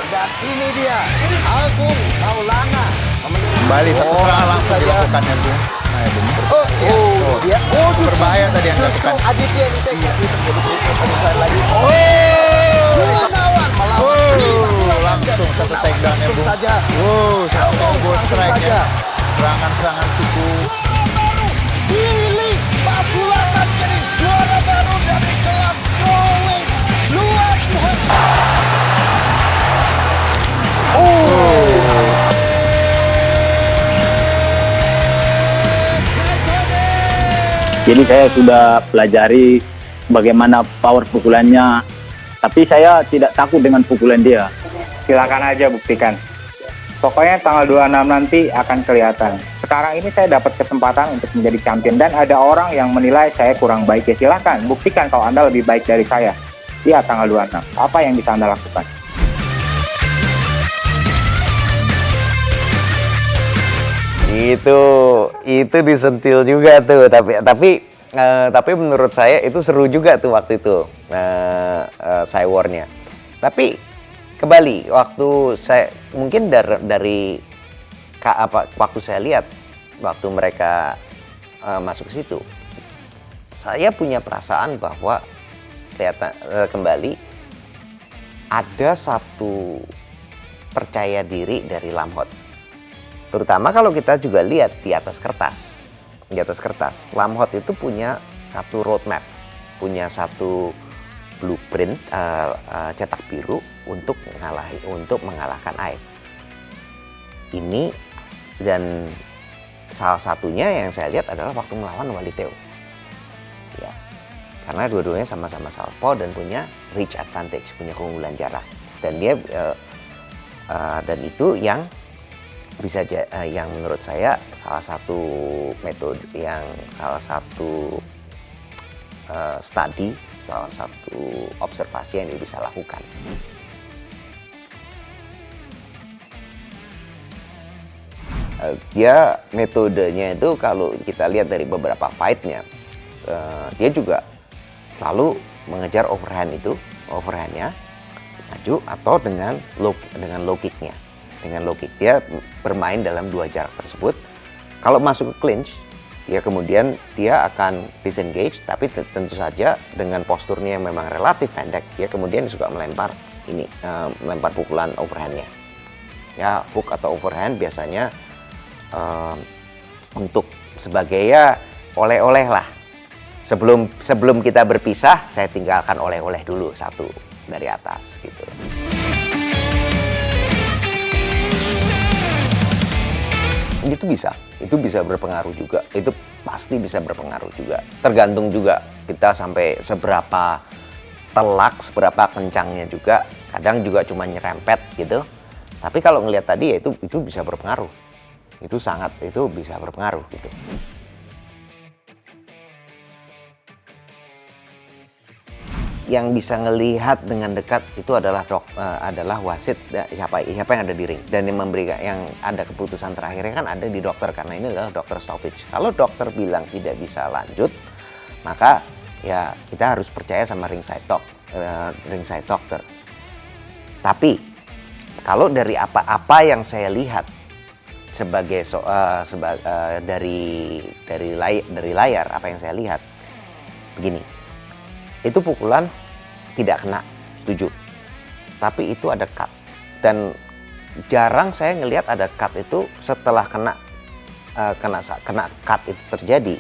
dan ini dia Agung Maulana. Kembali satu serangan langsung saja. dilakukan ya Bung. Nah, ya, Bung. Dia justru Berbahaya tadi yang dilakukan. Aditya ini terjadi penyesuaian lagi. Gunawan melawan Billy Pasulangan. Langsung satu takedown ya Langsung Bung. saja. Satu elbow Langsung strike saja. ya. Serangan-serangan siku. Billy Pasulangan jadi juara baru dari kelas strawweight. Luar biasa. Jadi saya sudah pelajari bagaimana power pukulannya, tapi saya tidak takut dengan pukulan dia. Silakan aja buktikan. Pokoknya tanggal 26 nanti akan kelihatan. Sekarang ini saya dapat kesempatan untuk menjadi champion dan ada orang yang menilai saya kurang baik. Ya silakan, buktikan kalau Anda lebih baik dari saya. Lihat tanggal 26, apa yang bisa Anda lakukan. Itu disentil juga tuh, tapi menurut saya itu seru juga tuh waktu itu Cywarnya. Tapi kembali waktu saya mungkin dari waktu saya lihat waktu mereka masuk ke situ, saya punya perasaan bahwa kelihatan kembali ada satu percaya diri dari Lamhot. Terutama kalau kita juga lihat di atas kertas. Di atas kertas, Lamhot itu punya satu roadmap, punya satu blueprint cetak biru untuk mengalahkan AIP. Ini dan salah satunya yang saya lihat adalah waktu melawan Waliteo. Ya. Karena dua-duanya sama-sama southpaw dan punya reach advantage, punya keunggulan jarak. Dan dia dan itu yang bisa yang menurut saya salah satu metode yang salah satu studi, salah satu observasi yang dia bisa lakukan. Dia metodenya itu kalau kita lihat dari beberapa fight-nya, dia juga selalu mengejar overhandnya maju atau dengan low kick-nya. Dengan low kick dia bermain dalam dua jarak tersebut. Kalau masuk ke clinch, kemudian dia akan disengage, tapi tentu saja dengan posturnya yang memang relatif pendek, dia kemudian juga melempar melempar pukulan overhandnya. Ya, hook atau overhand biasanya untuk sebagai ya oleh-oleh lah. Sebelum kita berpisah, saya tinggalkan oleh-oleh dulu satu dari atas gitu. Itu bisa berpengaruh juga, itu pasti bisa berpengaruh juga, tergantung juga kita sampai seberapa telak, seberapa kencangnya juga, kadang juga cuma nyerempet gitu, tapi kalau ngelihat tadi ya itu bisa berpengaruh, itu bisa berpengaruh gitu. Yang bisa ngelihat dengan dekat itu adalah wasit, siapa yang ada di ring dan yang memberikan, yang ada keputusan terakhirnya kan ada di dokter, karena ini adalah dokter stoppage. Kalau dokter bilang tidak bisa lanjut, maka ya kita harus percaya sama ringside doctor. Tapi kalau dari apa yang saya lihat dari layar, apa yang saya lihat begini. Itu pukulan tidak kena, setuju. Tapi itu ada cut. Dan jarang saya ngelihat ada cut itu setelah kena cut itu terjadi.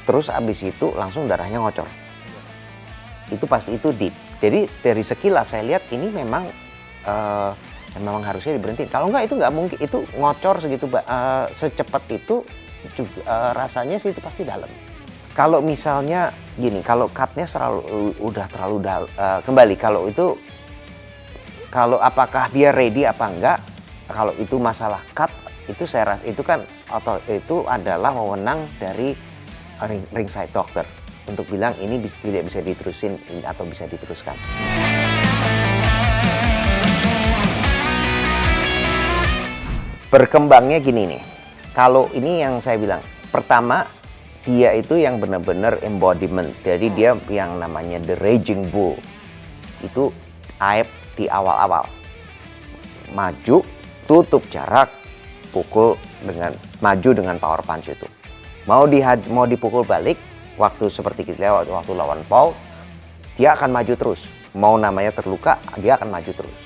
Terus abis itu langsung darahnya ngocor. Itu pasti itu deep. Jadi dari sekilas saya lihat ini memang harusnya diberhentiin. Kalau enggak itu nggak mungkin, itu ngocor segitu secepat itu juga, rasanya sih itu pasti dalam. Kalau misalnya gini, kalau cutnya kembali kalau apakah dia ready apa enggak, kalau itu masalah cut itu saya rasa itu kan itu adalah wewenang dari ringside doctor untuk bilang ini tidak bisa diterusin atau bisa diteruskan. Berkembangnya gini nih, kalau ini yang saya bilang, pertama dia itu yang benar-benar embodiment. Jadi dia yang namanya The Raging Bull. Itu AIP di awal-awal. maju, tutup jarak, maju dengan power punch itu. Mau dipukul balik, waktu seperti kita waktu lawan Paul, dia akan maju terus. Mau namanya terluka, dia akan maju terus.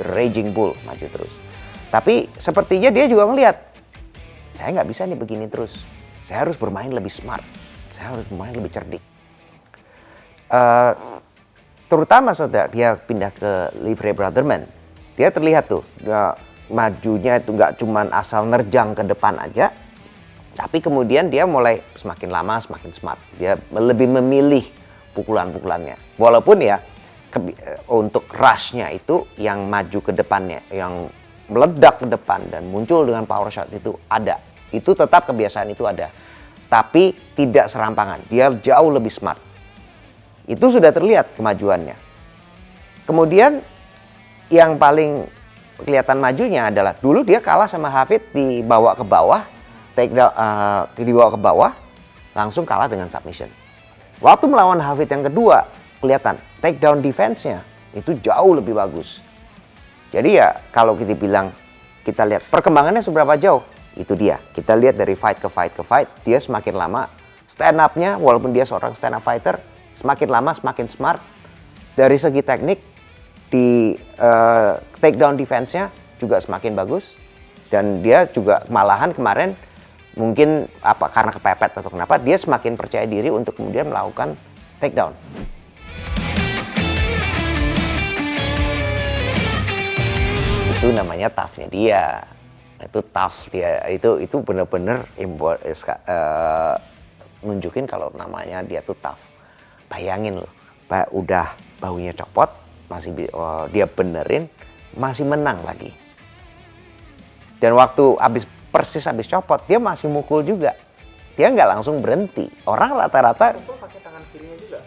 The Raging Bull maju terus. Tapi sepertinya dia juga melihat, saya nggak bisa nih begini terus. Saya harus bermain lebih smart. Saya harus bermain lebih cerdik. Terutama setelah dia pindah ke Livre Brotherman, dia terlihat tuh majunya itu nggak cuman asal nerjang ke depan aja, tapi kemudian dia mulai semakin lama semakin smart. Dia lebih memilih pukulan-pukulannya. Walaupun ya untuk rush-nya itu yang maju ke depannya, yang meledak ke depan dan muncul dengan power shot itu ada. Itu tetap kebiasaan itu ada. Tapi tidak serampangan. Dia jauh lebih smart. Itu sudah terlihat kemajuannya. Kemudian yang paling kelihatan majunya adalah dulu dia kalah sama Hafid dibawa ke bawah, dibawa ke bawah, langsung kalah dengan submission. Waktu melawan Hafid yang kedua, kelihatan takedown defense-nya itu jauh lebih bagus. Jadi ya kalau kita bilang, kita lihat perkembangannya seberapa jauh, itu dia. Kita lihat dari fight ke fight, dia semakin lama stand up-nya, walaupun dia seorang stand up fighter, semakin lama semakin smart. Dari segi teknik, di takedown defense-nya juga semakin bagus. Dan dia juga malahan kemarin, mungkin karena kepepet atau kenapa, dia semakin percaya diri untuk kemudian melakukan takedown. Itu namanya tough-nya dia. Itu tough dia. Itu benar-benar nunjukin kalau namanya dia tuh tough. Bayangin loh, udah baunya copot, masih dia benerin, masih menang lagi. Dan waktu persis habis copot, dia masih mukul juga. Dia nggak langsung berhenti. Orang rata-rata Pakai tangan kirinya juga.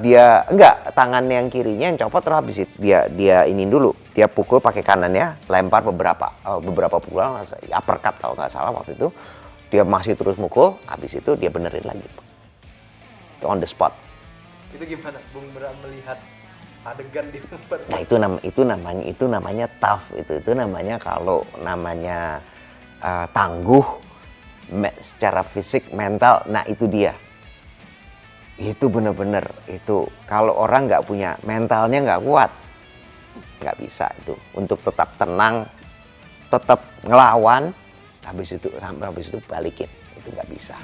dia enggak, tangan yang kirinya yang copot, terus habis itu dia ini dulu. Dia pukul pakai kanannya, lempar beberapa pukulan, uppercut kalau nggak salah waktu itu. Dia masih terus mukul, habis itu dia benerin lagi. On the spot. Itu gimana Bung Bram melihat adegan di tempat? Nah itu namanya tough. Itu namanya kalau namanya tangguh secara fisik, mental. Nah itu dia. Itu bener-bener itu kalau orang nggak punya mentalnya, nggak kuat, nggak bisa itu untuk tetap tenang, tetap ngelawan. Habis itu balikin, itu nggak bisa.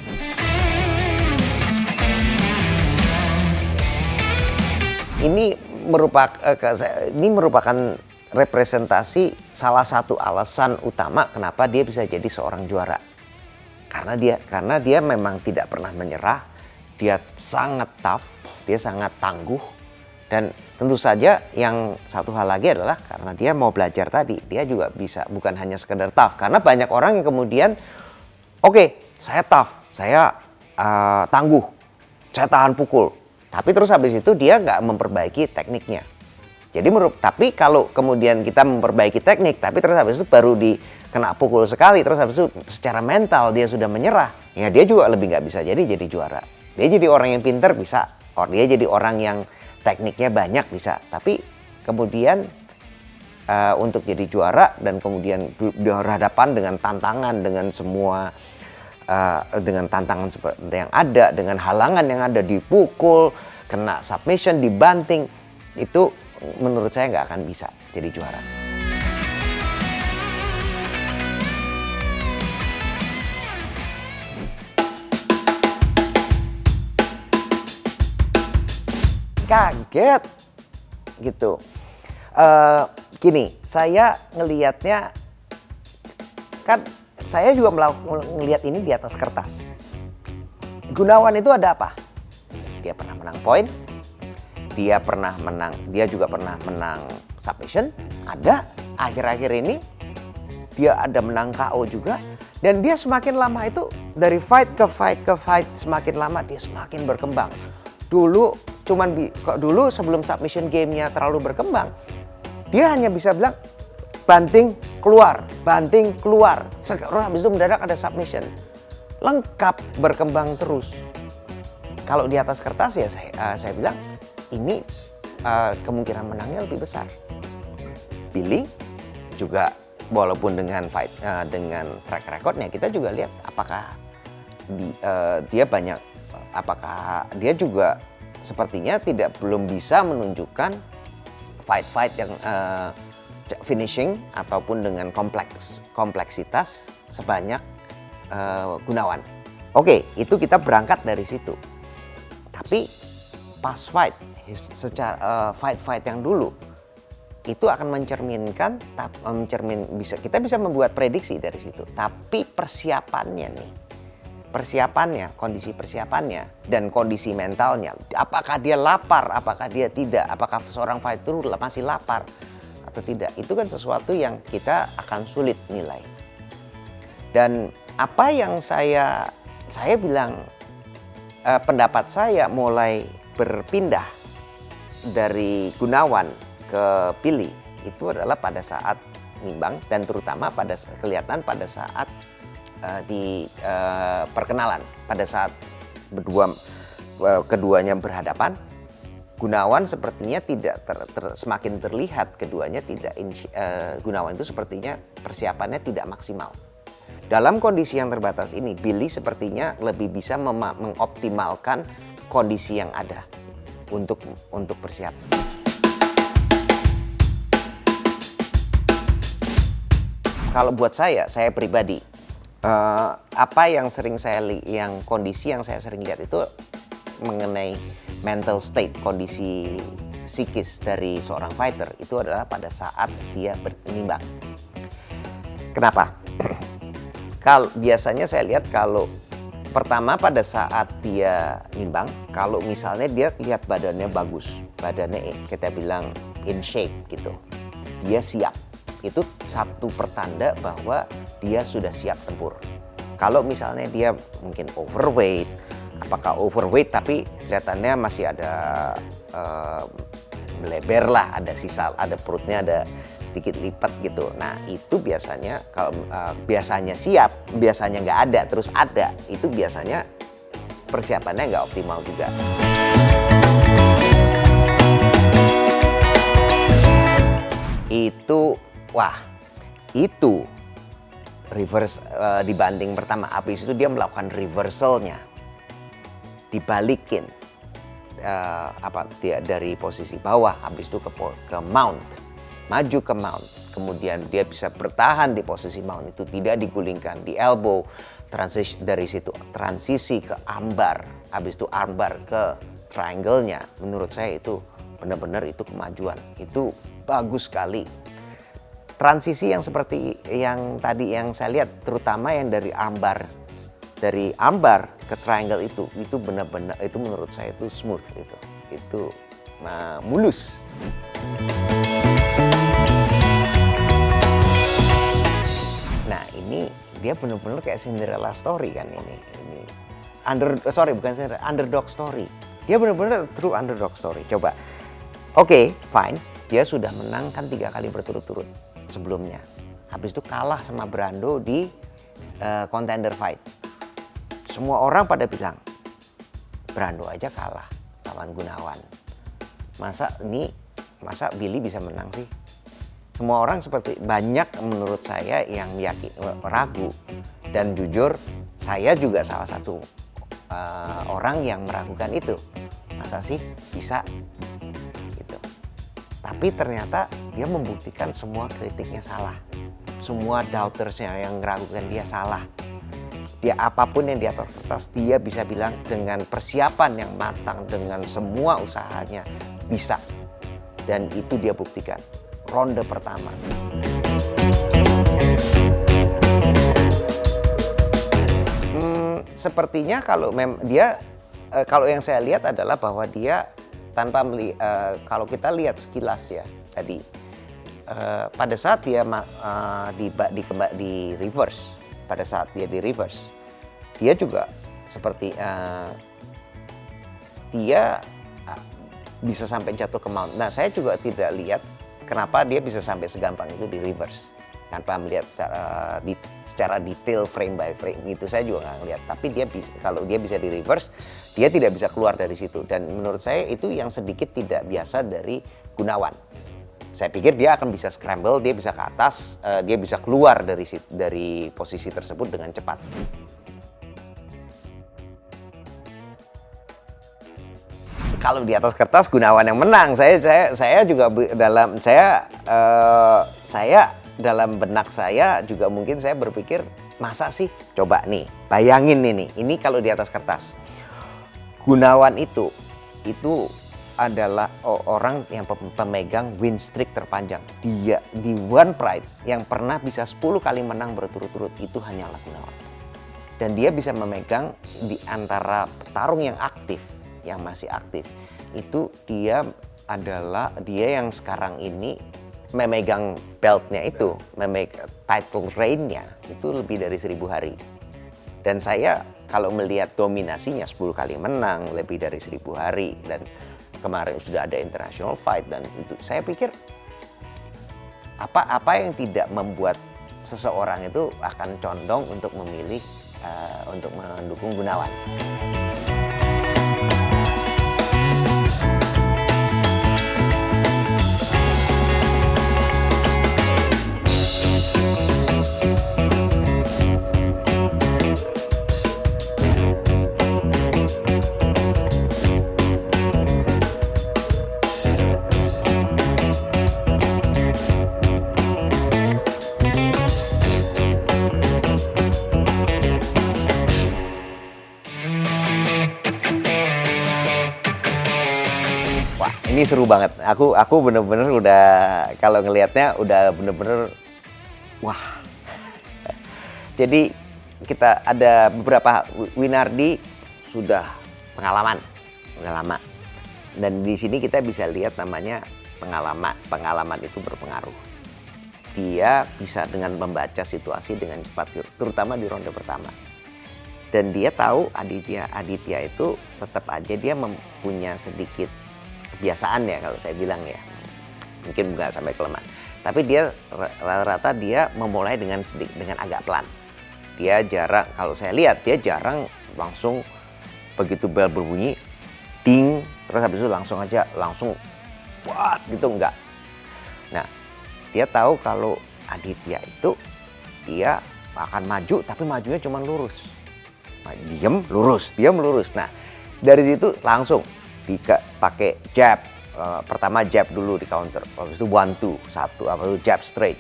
Ini merupakan representasi salah satu alasan utama kenapa dia bisa jadi seorang juara. Karena dia memang tidak pernah menyerah, dia sangat tough, dia sangat tangguh. Dan tentu saja yang satu hal lagi adalah karena dia mau belajar tadi, dia juga bisa bukan hanya sekedar tough. Karena banyak orang yang kemudian, oke, saya tough, saya tangguh, saya tahan pukul. Tapi terus habis itu dia nggak memperbaiki tekniknya. Jadi tapi kalau kemudian kita memperbaiki teknik, tapi terus habis itu baru kena pukul sekali, terus habis itu secara mental dia sudah menyerah, ya dia juga lebih nggak bisa jadi juara. Dia jadi orang yang pintar bisa, dia jadi orang yang tekniknya banyak bisa. Tapi kemudian untuk jadi juara dan kemudian berhadapan dengan tantangan, dengan semua dengan tantangan seperti yang ada, dengan halangan yang ada, dipukul, kena submission, dibanting, itu menurut saya nggak akan bisa jadi juara. Kaget gitu. Gini, saya ngelihatnya kan saya juga ngelihat ini di atas kertas. Gunawan itu ada apa? Dia pernah menang poin, dia juga pernah menang submission, ada. Akhir-akhir ini dia ada menang KO juga, dan dia semakin lama itu dari fight ke fight semakin lama dia semakin berkembang. Dulu sebelum submission game-nya terlalu berkembang, dia hanya bisa bilang banting keluar. Sekarang habis itu mendadak ada submission. Lengkap, berkembang terus. Kalau di atas kertas ya saya bilang ini kemungkinan menangnya lebih besar. Billy juga walaupun dengan dengan track recordnya, kita juga lihat apakah dia juga sepertinya belum bisa menunjukkan fight yang finishing ataupun dengan kompleksitas sebanyak Gunawan. Oke, itu kita berangkat dari situ. Tapi pas fight, fight yang dulu itu akan kita bisa membuat prediksi dari situ. Tapi kondisi persiapannya dan kondisi mentalnya, apakah dia lapar, apakah dia tidak, apakah seorang fighter masih lapar atau tidak, itu kan sesuatu yang kita akan sulit nilai. Dan apa yang saya bilang, pendapat saya mulai berpindah dari Gunawan ke Billy itu adalah pada saat nimbang, dan terutama kelihatan pada saat di perkenalan, pada saat keduanya berhadapan. Gunawan sepertinya tidak semakin terlihat keduanya tidak Gunawan itu sepertinya persiapannya tidak maksimal. Dalam kondisi yang terbatas ini, Billy sepertinya lebih bisa mengoptimalkan kondisi yang ada untuk persiapan. Kalau buat saya pribadi, apa yang kondisi yang saya sering lihat itu mengenai mental state, kondisi psikis dari seorang fighter itu adalah pada saat dia bernimbang. Kenapa? Kalau biasanya saya lihat, kalau pertama pada saat dia nimbang, kalau misalnya dia lihat badannya bagus, badannya kita bilang in shape gitu, dia siap. Itu satu pertanda bahwa dia sudah siap tempur. Kalau misalnya dia mungkin overweight, apakah overweight tapi kelihatannya masih ada melebar lah, ada sisa, ada perutnya ada sedikit lipat gitu. Nah itu biasanya kalau biasanya siap, biasanya nggak ada, terus ada, itu biasanya persiapannya nggak optimal juga. Itu reverse dibanding pertama. Habis itu dia melakukan reversalnya, dibalikin dia dari posisi bawah, habis itu ke mount, maju ke mount, kemudian dia bisa bertahan di posisi mount itu, tidak digulingkan di elbow, dari situ transisi ke armbar, habis itu armbar ke triangle-nya. Menurut saya itu benar-benar itu kemajuan, itu bagus sekali. Transisi yang seperti yang tadi yang saya lihat, terutama yang dari armbar ke triangle itu benar-benar, itu menurut saya itu smooth, itu mulus. Nah ini dia benar-benar kayak Cinderella story kan ini underdog story. Dia benar-benar true underdog story. Coba, oke, fine, dia sudah menangkan 3 kali berturut-turut sebelumnya. Habis itu kalah sama Brando di contender fight. Semua orang pada bilang, Brando aja kalah lawan Gunawan. Masa Billy bisa menang sih? Semua orang banyak menurut saya yang ragu. Dan jujur, saya juga salah satu orang yang meragukan itu. Masa sih bisa? Gitu. Tapi ternyata dia membuktikan semua kritiknya salah. Semua doubtersnya yang meragukan dia salah. Dia apapun yang di atas kertas, dia bisa bilang dengan persiapan yang matang, dengan semua usahanya bisa. Dan itu dia buktikan. Ronde pertama. Sepertinya kalau yang saya lihat adalah bahwa dia kalau kita lihat sekilas ya tadi, pada saat dia di reverse, pada saat dia di reverse, dia juga seperti dia bisa sampai jatuh ke mount. Nah, saya juga tidak lihat kenapa dia bisa sampai segampang itu di reverse. Tanpa melihat secara detail frame by frame itu saya juga nggak ngeliat. Tapi kalau dia bisa di reverse, dia tidak bisa keluar dari situ. Dan menurut saya itu yang sedikit tidak biasa dari Gunawan. Saya pikir dia akan bisa scramble, dia bisa ke atas, dia bisa keluar dari posisi tersebut dengan cepat. Kalau di atas kertas Gunawan yang menang. Saya juga dalam benak saya juga mungkin saya berpikir, masa sih? Coba nih, bayangin ini kalau di atas kertas. Gunawan itu adalah orang yang pemegang win streak terpanjang. Dia di One Pride yang pernah bisa 10 kali menang berturut-turut itu hanyalah Gunawan. Dan dia bisa memegang di antara petarung yang aktif, yang masih aktif, itu dia yang sekarang ini memegang beltnya itu, memegang title reign-nya itu lebih dari 1000 hari. Dan saya kalau melihat dominasinya 10 kali menang, lebih dari 1000 hari, dan kemarin sudah ada international fight, dan itu saya pikir apa yang tidak membuat seseorang itu akan condong untuk memilih untuk mendukung Gunawan. Ini seru banget. Aku bener-bener udah kalau ngelihatnya udah bener-bener wah. Jadi kita ada beberapa Winardi sudah pengalaman, udah lama. Dan di sini kita bisa lihat namanya pengalaman. Pengalaman itu berpengaruh. Dia bisa dengan membaca situasi dengan cepat, terutama di ronde pertama. Dan dia tahu Aditya itu tetap aja dia mempunyai sedikit kebiasaan ya kalau saya bilang ya, mungkin nggak sampai kelemahan, tapi dia rata-rata dia memulai dengan agak pelan. Dia jarang, kalau saya lihat dia jarang langsung begitu bel berbunyi ding terus habis itu langsung what gitu, enggak. Nah, dia tahu kalau Aditya itu dia akan maju tapi majunya cuma lurus, diem lurus. Nah, dari situ langsung pakai jab, pertama jab dulu di counter, habis itu 1-2, jab straight,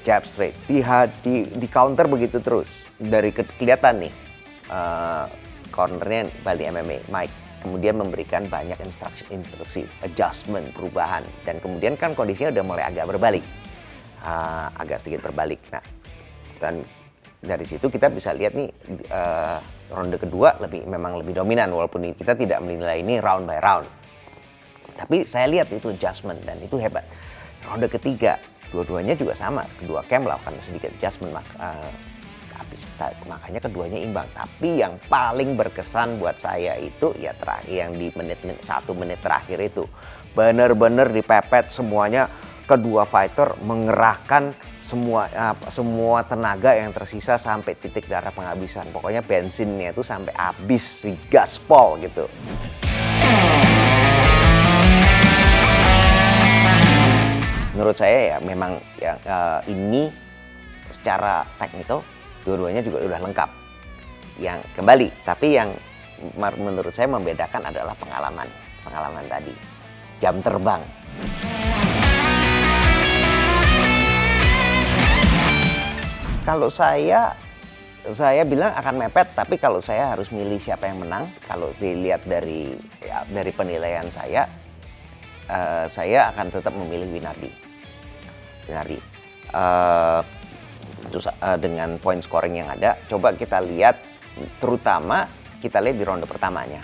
di counter begitu terus. Dari kelihatan nih cornernya Bali MMA Mike, kemudian memberikan banyak instruksi, adjustment, perubahan, dan kemudian kan kondisinya udah mulai agak berbalik, agak sedikit berbalik. Nah, dan dari situ kita bisa lihat nih ronde kedua memang lebih dominan, walaupun kita tidak menilai ini round by round. Tapi saya lihat itu adjustment dan itu hebat. Ronde ketiga, dua-duanya juga sama. Kedua camp melakukan sedikit adjustment, makanya keduanya imbang. Tapi yang paling berkesan buat saya itu ya terakhir, yang di 1 menit terakhir itu. Benar-benar dipepet semuanya. Kedua fighter mengerahkan semua tenaga yang tersisa sampai titik darah penghabisan. Pokoknya bensinnya itu sampai habis, digaspol gitu. Menurut saya ya memang ini secara teknikal dua-duanya juga udah lengkap. Yang kembali, tapi yang menurut saya membedakan adalah pengalaman tadi, jam terbang. Kalau saya bilang akan mepet, tapi kalau saya harus milih siapa yang menang, kalau dilihat dari penilaian saya akan tetap memilih Winardi. Dengan point scoring yang ada, coba kita lihat, terutama kita lihat di ronde pertamanya,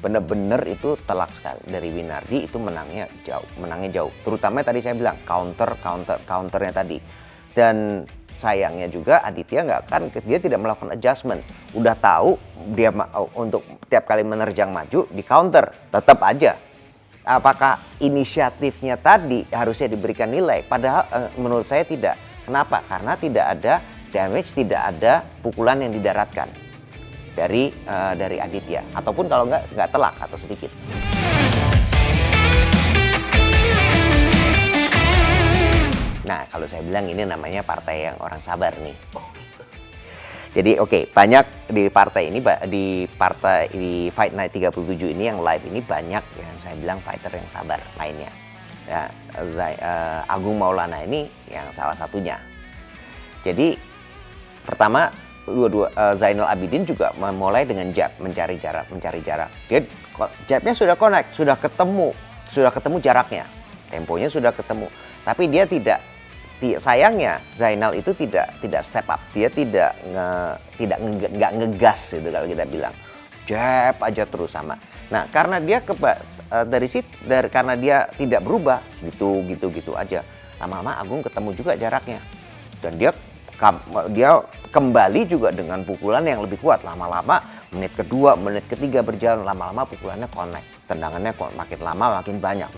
bener-bener itu telak sekali dari Winardi, itu menangnya jauh. Terutama tadi saya bilang counternya tadi. Dan sayangnya juga Aditya dia tidak melakukan adjustment. Udah tahu dia untuk tiap kali menerjang maju di counter, tetap aja. Apakah inisiatifnya tadi harusnya diberikan nilai? Padahal menurut saya tidak. Kenapa? Karena tidak ada damage, tidak ada pukulan yang didaratkan dari Aditya. Ataupun kalau nggak telak atau sedikit. bilang ini namanya partai yang orang sabar nih. Jadi banyak di partai ini, di Fight Night 37 ini yang live ini banyak yang saya bilang fighter yang sabar mainnya. Ya, Agung Maulana ini yang salah satunya. Jadi pertama Zainal Abidin juga memulai dengan jab, mencari jarak. Dia jabnya sudah connect, sudah ketemu jaraknya, temponya sudah ketemu. Tapi dia sayangnya Zainal itu tidak step up, dia nggak ngegas gitu kalau kita bilang, jab aja terus sama. Nah karena dia karena dia tidak berubah gitu aja, lama-lama Agung ketemu juga jaraknya dan dia kembali juga dengan pukulan yang lebih kuat. Lama-lama menit kedua, menit ketiga berjalan, lama-lama pukulannya connect, tendangannya makin lama makin banyak,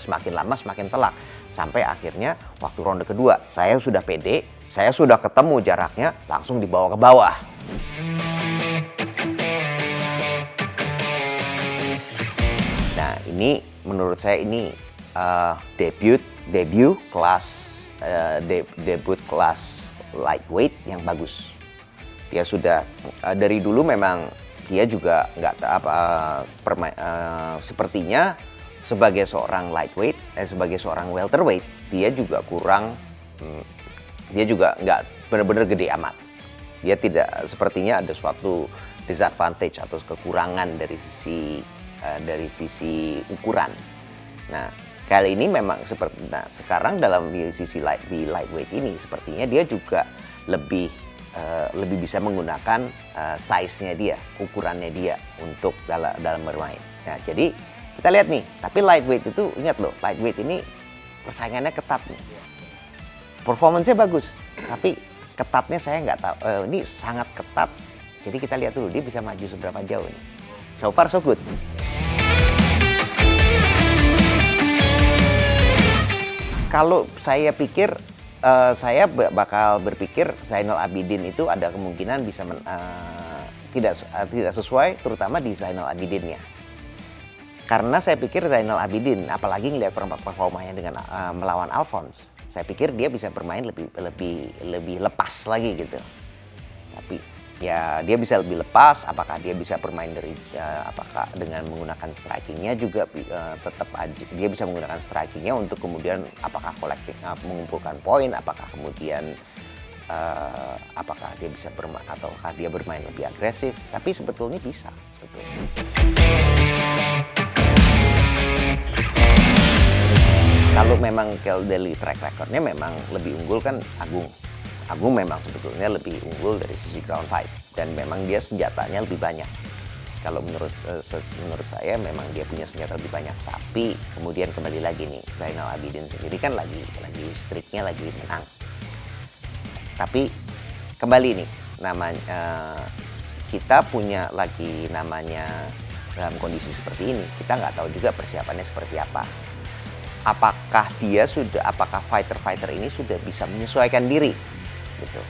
semakin lama semakin telak. Sampai akhirnya waktu ronde kedua saya sudah pede, saya sudah ketemu jaraknya, langsung dibawa ke bawah. Nah ini menurut saya ini debut kelas lightweight yang bagus. Dia sudah dari dulu memang dia juga sepertinya sebagai seorang lightweight, sebagai seorang welterweight, dia juga nggak benar-benar gede amat. Dia tidak sepertinya ada suatu disadvantage atau kekurangan dari sisi ukuran. Nah kali ini memang sekarang dalam di lightweight ini sepertinya dia juga lebih bisa menggunakan size-nya dia, ukurannya dia untuk dalam bermain. Nah jadi kita lihat nih, tapi lightweight itu ingat loh, lightweight ini persaingannya ketat nih. Performance-nya bagus, tapi ketatnya saya nggak tahu. Ini sangat ketat. Jadi kita lihat dulu dia bisa maju seberapa jauh nih. So far so good. Kalau saya pikir, saya bakal berpikir Zainal Abidin itu ada kemungkinan bisa tidak sesuai, terutama di Zainal Abidinnya. Karena saya pikir Zainal Abidin, apalagi ngelihat performanya dengan melawan Alphonse, saya pikir dia bisa bermain lebih lepas lagi gitu. Tapi ya dia bisa lebih lepas. Apakah dia bisa bermain apakah dengan menggunakan strikingnya juga tetap aja dia bisa menggunakan strikingnya untuk kemudian apakah mengumpulkan poin, apakah kemudian apakah dia bisa ataukah dia bermain lebih agresif. Tapi sebetulnya bisa sebetulnya. Kalau memang dari track recordnya memang lebih unggul kan Agung. Agung memang sebetulnya lebih unggul dari sisi ground fight dan memang dia senjatanya lebih banyak. Kalau menurut saya memang dia punya senjata lebih banyak. Tapi kemudian kembali lagi nih, Zainal Abidin sendiri kan lagi streaknya lagi menang. Tapi kembali nih, namanya kita punya lagi namanya dalam kondisi seperti ini, kita nggak tahu juga persiapannya seperti apa. Apakah fighter-fighter ini sudah bisa menyesuaikan diri gitu.